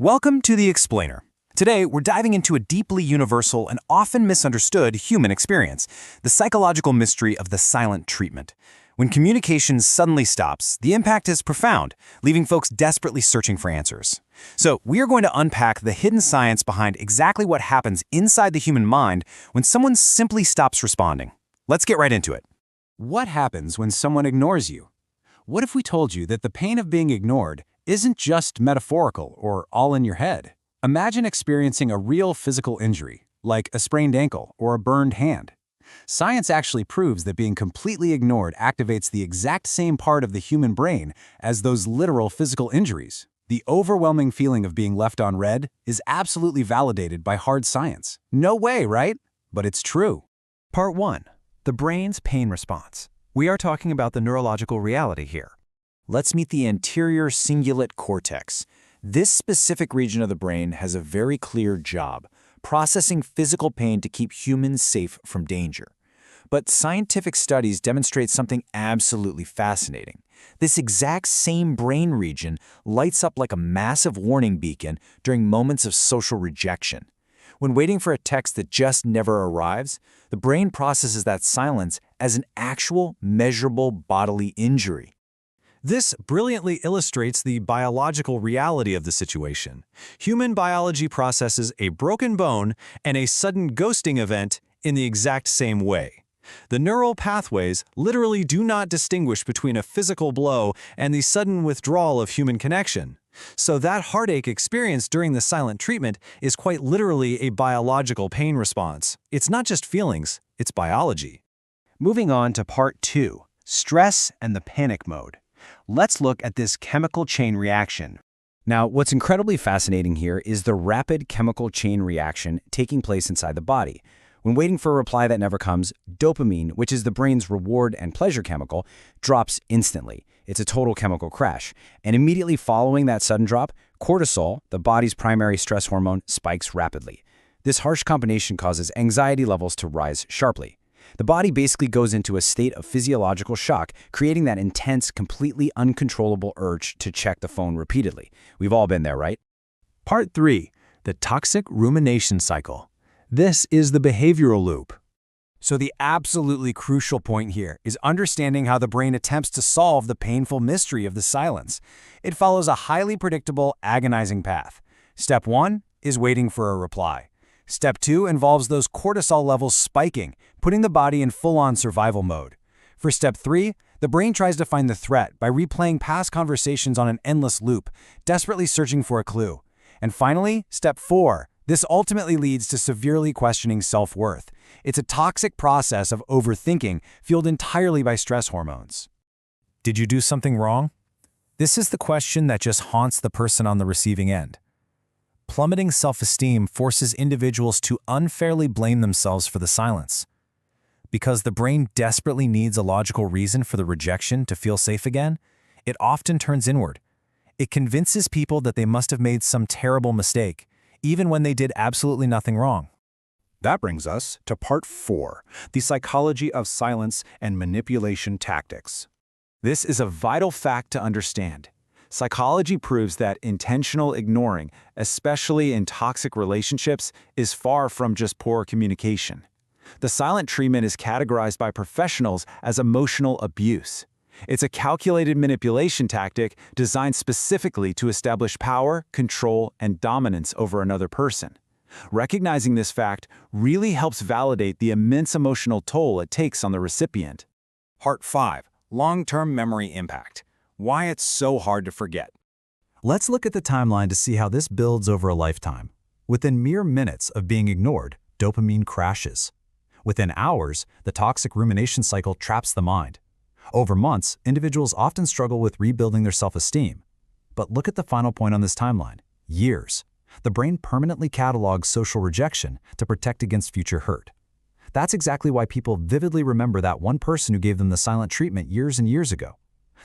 Welcome to The Explainer. Today, we're diving into a deeply universal and often misunderstood human experience, the psychological mystery of the silent treatment. When communication suddenly stops, the impact is profound, leaving folks desperately searching for answers. So, we are going to unpack the hidden science behind exactly what happens inside the human mind when someone simply stops responding. Let's get right into it. What happens when someone ignores you? What if we told you that the pain of being ignored isn't just metaphorical or all in your head? Imagine experiencing a real physical injury, like a sprained ankle or a burned hand. Science actually proves that being completely ignored activates the exact same part of the human brain as those literal physical injuries. The overwhelming feeling of being left on red is absolutely validated by hard science. No way, right? But it's true. Part 1. The brain's pain response. We are talking about the neurological reality here. Let's meet the anterior cingulate cortex. This specific region of the brain has a very clear job, processing physical pain to keep humans safe from danger. But scientific studies demonstrate something absolutely fascinating. This exact same brain region lights up like a massive warning beacon during moments of social rejection. When waiting for a text that just never arrives, the brain processes that silence as an actual, measurable bodily injury. This brilliantly illustrates the biological reality of the situation. Human biology processes a broken bone and a sudden ghosting event in the exact same way. The neural pathways literally do not distinguish between a physical blow and the sudden withdrawal of human connection. So that heartache experienced during the silent treatment is quite literally a biological pain response. It's not just feelings, it's biology. Moving on to part 2, stress and the panic mode. Let's look at this chemical chain reaction. Now, what's incredibly fascinating here is the rapid chemical chain reaction taking place inside the body. When waiting for a reply that never comes, dopamine, which is the brain's reward and pleasure chemical, drops instantly. It's a total chemical crash. And immediately following that sudden drop, cortisol, the body's primary stress hormone, spikes rapidly. This harsh combination causes anxiety levels to rise sharply. The body basically goes into a state of physiological shock, creating that intense, completely uncontrollable urge to check the phone repeatedly. We've all been there, right? Part 3. The toxic rumination cycle. This is the behavioral loop. So the absolutely crucial point here is understanding how the brain attempts to solve the painful mystery of the silence. It follows a highly predictable, agonizing path. Step 1 is waiting for a reply. Step 2 involves those cortisol levels spiking, putting the body in full-on survival mode. For step 3, the brain tries to find the threat by replaying past conversations on an endless loop, desperately searching for a clue. And finally, step 4. This ultimately leads to severely questioning self-worth. It's a toxic process of overthinking fueled entirely by stress hormones. Did you do something wrong? This is the question that just haunts the person on the receiving end. Plummeting self-esteem forces individuals to unfairly blame themselves for the silence. Because the brain desperately needs a logical reason for the rejection to feel safe again, it often turns inward. It convinces people that they must have made some terrible mistake, even when they did absolutely nothing wrong. That brings us to part 4, the psychology of silence and manipulation tactics. This is a vital fact to understand. Psychology proves that intentional ignoring, especially in toxic relationships, is far from just poor communication. The silent treatment is categorized by professionals as emotional abuse. It's a calculated manipulation tactic designed specifically to establish power, control, and dominance over another person. Recognizing this fact really helps validate the immense emotional toll it takes on the recipient. Part 5. Long-term memory impact. Why it's so hard to forget. Let's look at the timeline to see how this builds over a lifetime. Within mere minutes of being ignored, dopamine crashes. Within hours, the toxic rumination cycle traps the mind. Over months, individuals often struggle with rebuilding their self-esteem. But look at the final point on this timeline. Years. The brain permanently catalogs social rejection to protect against future hurt. That's exactly why people vividly remember that one person who gave them the silent treatment years and years ago.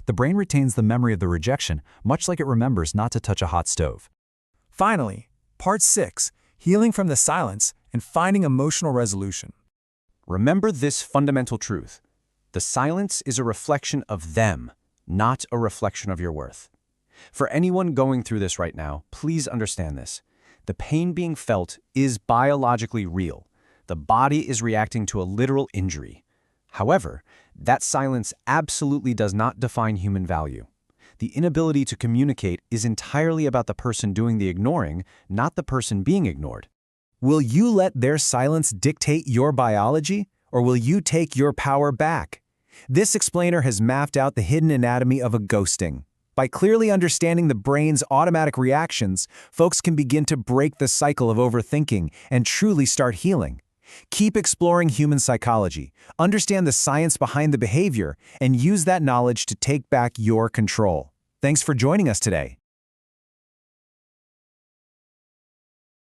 The brain retains the memory of the rejection, much like it remembers not to touch a hot stove. Finally, part 6, healing from the silence and finding emotional resolution. Remember this fundamental truth. The silence is a reflection of them, not a reflection of your worth. For anyone going through this right now, please understand this. The pain being felt is biologically real. The body is reacting to a literal injury. However, that silence absolutely does not define human value. The inability to communicate is entirely about the person doing the ignoring, not the person being ignored. Will you let their silence dictate your biology, or will you take your power back? This explainer has mapped out the hidden anatomy of a ghosting. By clearly understanding the brain's automatic reactions, folks can begin to break the cycle of overthinking and truly start healing. Keep exploring human psychology, understand the science behind the behavior, and use that knowledge to take back your control. Thanks for joining us today.